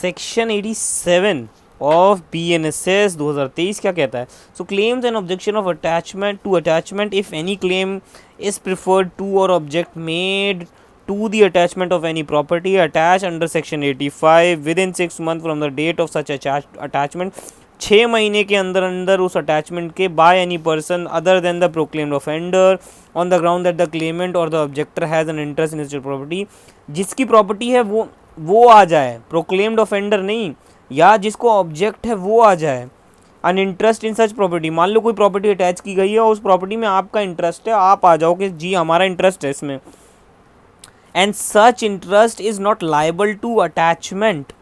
Section 87 of BNSS 2023 क्या कहता है? So claims and objection of attachment if any claim is preferred to or object made to the attachment of any property attached under section 85 within 6 months from the date of such attachment 6 महीने के अंदर अंदर उस attachment के by any person other than the proclaimed offender on the ground that the claimant or the objector has an interest in such property, जिसकी property है वो आ जाए, प्रोक्लेम्ड ऑफेंडर नहीं, या जिसको ऑब्जेक्ट है वो आ जाए, अन इंटरेस्ट इन सच प्रॉपर्टी। मान लो कोई प्रॉपर्टी अटैच की गई है और उस प्रॉपर्टी में आपका इंटरेस्ट है, आप आ जाओ कि जी हमारा इंटरेस्ट है इसमें, and such interest is not liable to attachment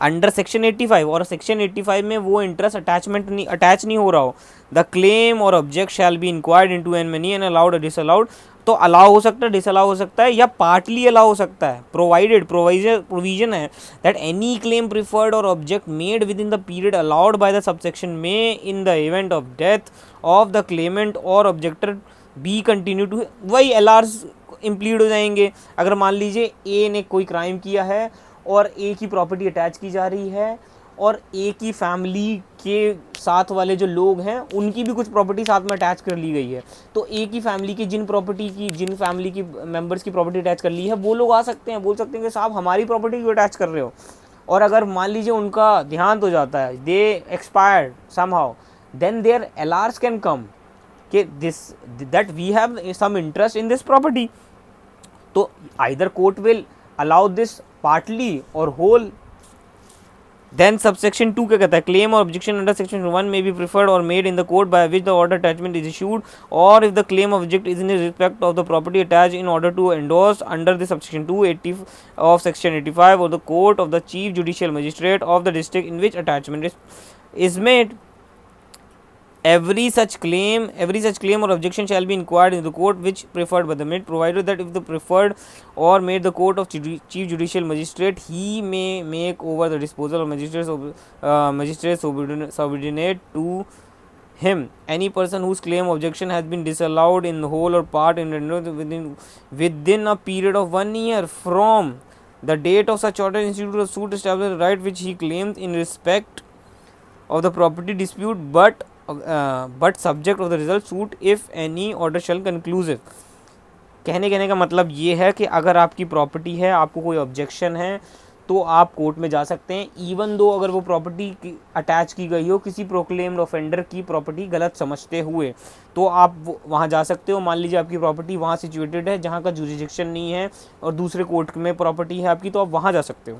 under section 85 और सेक्शन 85 में वो इंटरेस्ट अटैच नहीं हो रहा हो, द क्लेम और object shall be inquired into and money and allowed disallowed. तो अलाउ हो सकता है, डिसअलाउ हो सकता है, या पार्टली अलाउ हो सकता है। प्रोविजन है that any claim preferred or object made within the period allowed by the subsection में in the event of death of the claimant or objector be continue to, वही LRs implead हो जाएंगे। अगर मान लीजिए ए ने कोई क्राइम किया है और ए की प्रॉपर्टी अटैच की जा रही है और ए की फैमिली के साथ वाले जो लोग हैं उनकी भी कुछ प्रॉपर्टी साथ में अटैच कर ली गई है, तो ए की फैमिली की जिन फैमिली की मेंबर्स की प्रॉपर्टी अटैच कर ली है वो लोग आ सकते हैं, बोल सकते हैं कि साहब हमारी प्रॉपर्टी क्यों अटैच कर रहे हो। और अगर मान लीजिए उनका देहांत हो जाता है, they expired somehow, then their LRs can come कि that we have some interest in this property. तो either court will allow this partly or whole. Then subsection 2 क्या कहता है? क्लेम और ऑब्जेक्शन अंडर सेक्शन 1 में be preferred or made in the court by which the order attachment is issued or if the claim object is in respect of the property attach in order to endorse under the subsection 280 of section 85 of the court of the chief judicial magistrate of the district in which attachment is made. Every such claim or objection shall be inquired in the court which preferred by the made, provided that if the preferred or made the court of chief judicial magistrate, he may make over the disposal of magistrates subordinate to him any person whose claim objection has been disallowed in whole or part in within a period of 1 year from the date of such order instituted a suit establish the right which he claims in respect of the property dispute but subject of the result suit if any order shall conclusive। कहने का मतलब ये है कि अगर आपकी property है, आपको कोई ऑब्जेक्शन है, तो आप कोर्ट में जा सकते हैं, इवन दो अगर वो प्रॉपर्टी अटैच की गई हो किसी प्रोक्लेम्ड ऑफेंडर की प्रॉपर्टी गलत समझते हुए, तो आप वहाँ जा सकते हो। मान लीजिए आपकी प्रॉपर्टी वहाँ सिचुएटेड है जहाँ का जुरिडिक्शन नहीं है और दूसरे कोर्ट में प्रॉपर्टी है आपकी, तो आप वहाँ जा सकते हो।